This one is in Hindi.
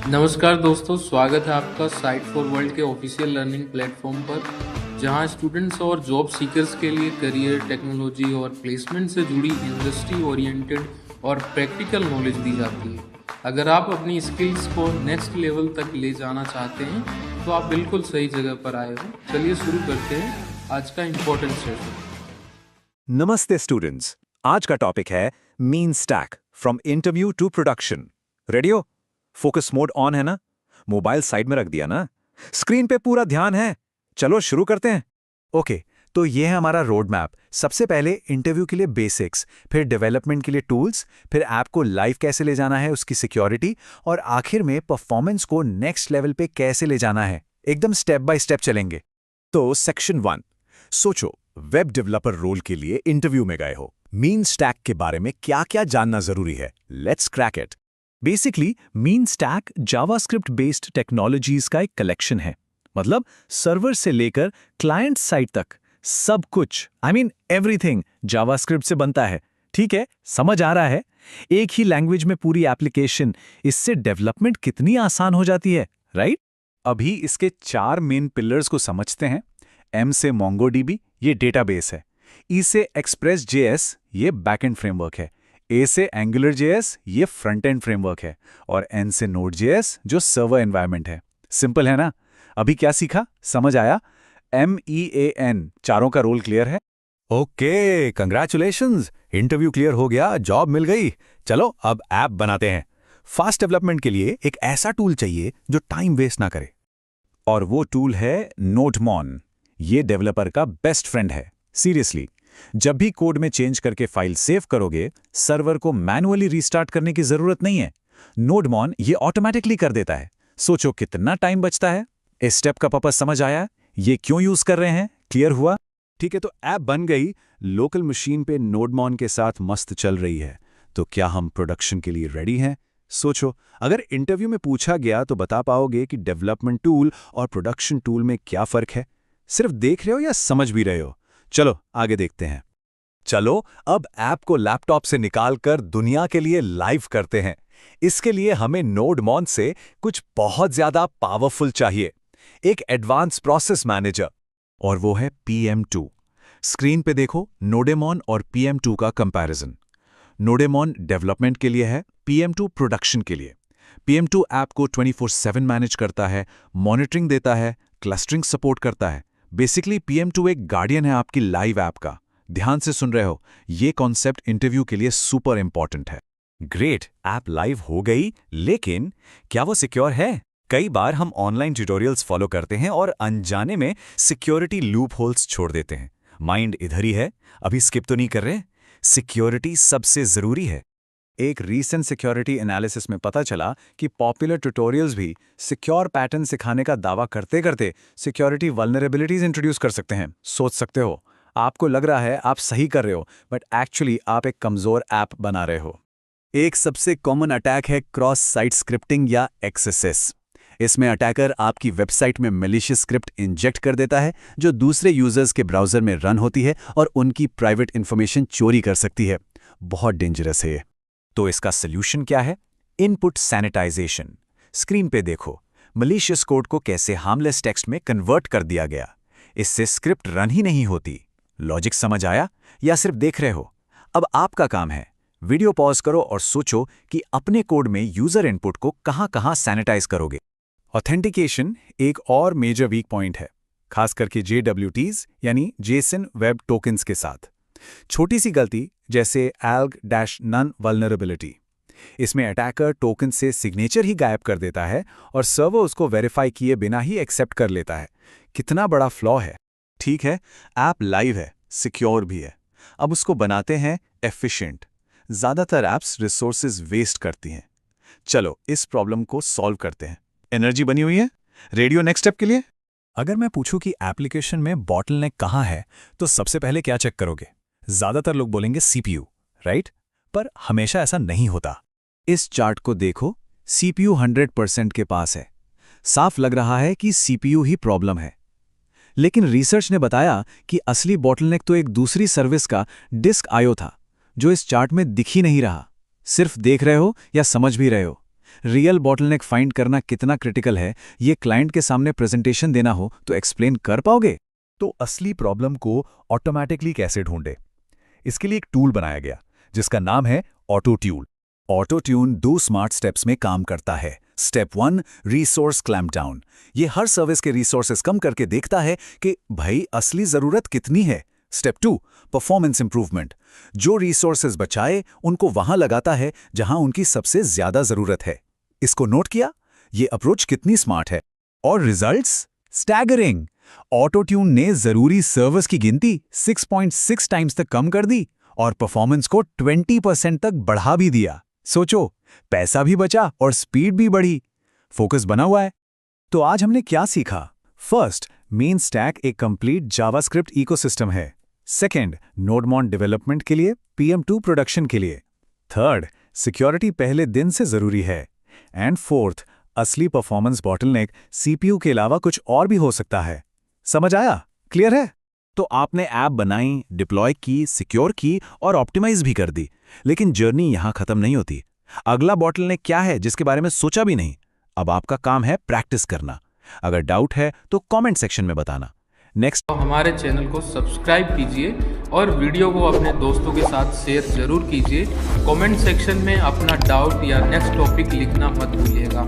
नमस्कार दोस्तों, स्वागत है आपका साइट फॉर वर्ल्ड के ऑफिशियल लर्निंग प्लेटफॉर्म पर, जहां स्टूडेंट्स और जॉब सीकर्स के लिए करियर, टेक्नोलॉजी और प्लेसमेंट से जुड़ी इंडस्ट्री ओरिएंटेड और प्रैक्टिकल नॉलेज दी जाती है। अगर आप अपनी स्किल्स को नेक्स्ट लेवल तक ले जाना चाहते हैं, तो आप बिल्कुल सही जगह पर आए हो। चलिए शुरू करते हैं आज का इम्पोर्टेंट सेशन। नमस्ते स्टूडेंट्स। आज का टॉपिक है MEAN stack from interview to production. Ready हो? फोकस मोड ऑन है ना? मोबाइल साइड में रख दिया ना? स्क्रीन पे पूरा ध्यान है? चलो शुरू करते हैं। ओके, तो ये है हमारा रोड मैप। सबसे पहले इंटरव्यू के लिए बेसिक्स, फिर डेवलपमेंट के लिए टूल्स, फिर ऐप को लाइव कैसे ले जाना है उसकी सिक्योरिटी, और आखिर में परफॉर्मेंस को नेक्स्ट लेवल पे कैसे ले जाना है। एकदम स्टेप बाय स्टेप चलेंगे। तो सेक्शन 1, सोचो वेब डेवलपर रोल के लिए इंटरव्यू में गए हो। मीन स्टैक के बारे में क्या क्या जानना जरूरी है? Let's crack it. Basically mean stack JavaScript based technologies का एक कलेक्शन है। मतलब सर्वर से लेकर क्लाइंट साइड तक सब कुछ, आई मीन एवरीथिंग जावास्क्रिप्ट से बनता है। ठीक है, समझ आ रहा है? एक ही लैंग्वेज में पूरी एप्लीकेशन, इससे डेवलपमेंट कितनी आसान हो जाती है, राइट? अभी इसके 4 मेन पिलर्स को समझते हैं। एम से मोंगोडीबी, ये डेटाबेस है। ई से एक्सप्रेस जेएस, ये बैकएंड फ्रेमवर्क है। ए से एंगुलर जेएस, ये फ्रंट एंड फ्रेमवर्क है। और एन से नोड जेएस, जो सर्वर एनवायरनमेंट है। सिंपल है ना? अभी क्या सीखा, समझ आया? MEAN, चारों का रोल क्लियर है? ओके, कंग्रेचुलेशंस, इंटरव्यू क्लियर हो गया, जॉब मिल गई। चलो अब ऐप बनाते हैं। फास्ट डेवलपमेंट के लिए एक ऐसा टूल चाहिए जो टाइम वेस्ट ना करे, और वो टूल है नोडमॉन। ये डेवलपर का बेस्ट फ्रेंड है। सीरियसली, जब भी कोड में चेंज करके फाइल सेव करोगे, सर्वर को मैन्युअली रीस्टार्ट करने की जरूरत नहीं है। नोडमॉन ये ऑटोमेटिकली कर देता है। सोचो कितना टाइम बचता है। इस स्टेप का पर्पस समझ आया? ये क्यों यूज कर रहे हैं? क्लियर हुआ? ठीक है, तो ऐप बन गई, लोकल मशीन पे नोडमॉन के साथ मस्त चल रही है। तो क्या हम प्रोडक्शन के लिए रेडी हैं? सोचो, अगर इंटरव्यू में पूछा गया तो बता पाओगे कि डेवलपमेंट टूल और प्रोडक्शन टूल में क्या फर्क है? सिर्फ देख रहे हो या समझ भी रहे हो? चलो आगे देखते हैं। चलो अब ऐप को लैपटॉप से निकालकर दुनिया के लिए लाइव करते हैं। इसके लिए हमें नोडमॉन से कुछ बहुत ज्यादा पावरफुल चाहिए, एक एडवांस प्रोसेस मैनेजर, और वो है PM2। स्क्रीन पे देखो नोडेमॉन और PM2 का कंपैरिजन। नोडेमॉन डेवलपमेंट के लिए है, PM2 प्रोडक्शन के लिए। PM2 ऐप को 24/7 मैनेज करता है, मॉनिटरिंग देता है, क्लस्टरिंग सपोर्ट करता है। बेसिकली PM2 एक गार्डियन है आपकी लाइव ऐप का। ध्यान से सुन रहे हो? ये कॉन्सेप्ट इंटरव्यू के लिए सुपर इंपॉर्टेंट है। ग्रेट, ऐप लाइव हो गई, लेकिन क्या वो सिक्योर है? कई बार हम ऑनलाइन ट्यूटोरियल्स फॉलो करते हैं और अनजाने में सिक्योरिटी लूप होल्स छोड़ देते हैं। माइंड इधर ही है, अभी स्किप तो नहीं कर रहे? सिक्योरिटी सबसे जरूरी है। एक रीसेंट सिक्योरिटी एनालिसिस में पता चला कि पॉपुलर ट्यूटोरियल्स भी सिक्योर पैटर्न सिखाने का दावा करते करते सिक्योरिटी वल्नरेबिलिटीज इंट्रोड्यूस कर सकते हैं। सोच सकते हो, आपको लग रहा है आप सही कर रहे हो, बट एक्चुअली आप एक कमजोर ऐप बना रहे हो। एक सबसे कॉमन अटैक है क्रॉस साइट स्क्रिप्टिंग या XSS। इसमें अटैकर आपकी वेबसाइट में मैलिशियस स्क्रिप्ट इंजेक्ट कर देता है, जो दूसरे यूजर्स के ब्राउजर में रन होती है और उनकी प्राइवेट इंफॉर्मेशन चोरी कर सकती है। बहुत डेंजरस है ये। तो इसका सल्यूशन क्या है? Input sanitisation. स्क्रीन पे देखो, मैलिशियस कोड को कैसे हार्मलेस टेक्स्ट में कन्वर्ट कर दिया गया। इससे स्क्रिप्ट रन ही नहीं होती। लॉजिक समझ आया या सिर्फ देख रहे हो? अब आपका काम है, वीडियो पॉज करो और सोचो कि अपने कोड में यूजर इनपुट को कहां-कहां सैनिटाइज करोगे। ऑथेंटिकेशन एक और मेजर वीक पॉइंट है, खास करके JWTs यानी जेसन वेब टोकन्स के साथ। छोटी सी गलती जैसे alg-none वल्नरेबिलिटी, इसमें अटैकर टोकन से सिग्नेचर ही गायब कर देता है और सर्वर उसको वेरीफाई किए बिना ही एक्सेप्ट कर लेता है। कितना बड़ा फ्लॉ है। ठीक है, ऐप लाइव है, सिक्योर भी है। अब उसको बनाते हैं एफिशिएंट। ज़्यादातर ऐप्स रिसोर्सेज वेस्ट करती हैं। चलो इस प्रॉब्लम को सॉल्व करते हैं। एनर्जी बनी हुई है? रेडियो नेक्स्ट स्टेप के लिए? अगर मैं पूछूं कि एप्लीकेशन में बॉटलनेक कहाँ है, तो सबसे पहले क्या चेक करोगे? ज़्यादातर लोग बोलेंगे CPU, राइट? पर हमेशा ऐसा नहीं होता। इस चार्ट को देखो, CPU 100% के पास है। साफ लग रहा है कि CPU ही प्रॉब्लम है। लेकिन रिसर्च ने बताया कि असली बॉटलनेक तो एक दूसरी सर्विस का डिस्क IO था, जो इस चार्ट में दिख ही नहीं रहा। सिर्फ देख रहे हो या समझ भी रहे हो? रियल बॉटलनेक फाइंड करना कितना क्रिटिकल है, ये क्लाइंट के सामने प्रेजेंटेशन देना हो तो एक्सप्लेन कर पाओगे? तो असली प्रॉब्लम को ऑटोमैटिकली कैसे ढूंढे? इसके लिए एक टूल बनाया गया जिसका नाम है auto tune. Auto tune 2 smart steps में काम करता है। Step 1, resource clamp down. ये हर सर्विस के रिसोर्सेस कम करके देखता है कि भाई असली जरूरत कितनी है। Step 2, performance improvement. जो रिसोर्सेज बचाए उनको वहां लगाता है जहां उनकी सबसे ज्यादा जरूरत है। इसको नोट किया? ये अप्रोच कितनी स्मार्ट है। और रिजल्ट्स स्टैगरिंग। ऑटो ट्यून ने जरूरी सर्वर्स की गिनती 6.6 टाइम्स तक कम कर दी और परफॉर्मेंस को 20% तक बढ़ा भी दिया। सोचो, पैसा भी बचा और स्पीड भी बढ़ी। फोकस बना हुआ है। तो आज हमने क्या सीखा? फर्स्ट, मेन स्टैक एक कंप्लीट जावास्क्रिप्ट इकोसिस्टम है। सेकेंड, नोडमॉन डेवलपमेंट के लिए, PM2 प्रोडक्शन के लिए। थर्ड, सिक्योरिटी पहले दिन से जरूरी है। एंड फोर्थ, असली परफॉर्मेंस बॉटलनेक CPU के अलावा कुछ और भी हो सकता है। समझ आया? क्लियर है? तो आपने ऐप बनाई, डिप्लॉय की, सिक्योर की और ऑप्टिमाइज भी कर दी, लेकिन जर्नी यहां खत्म नहीं होती। अगला बॉटलनेक क्या है जिसके बारे में सोचा भी नहीं? अब आपका काम है प्रैक्टिस करना। अगर डाउट है तो कमेंट सेक्शन में बताना। नेक्स्ट, तो हमारे चैनल को सब्सक्राइब कीजिए और वीडियो को अपने दोस्तों के साथ शेयर जरूर कीजिए। कमेंट सेक्शन में अपना डाउट या नेक्स्ट टॉपिक लिखना मत भूलिएगा।